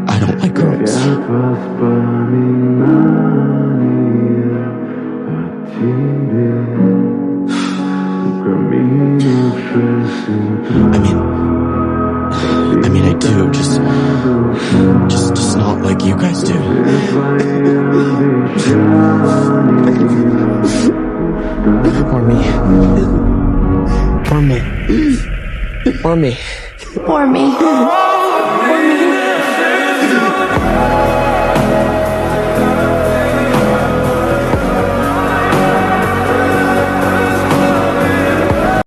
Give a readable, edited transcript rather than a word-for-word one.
I don't like girls. I mean, I do, just not like you guys do. Or me. Or me. Or me. Or me. Or me.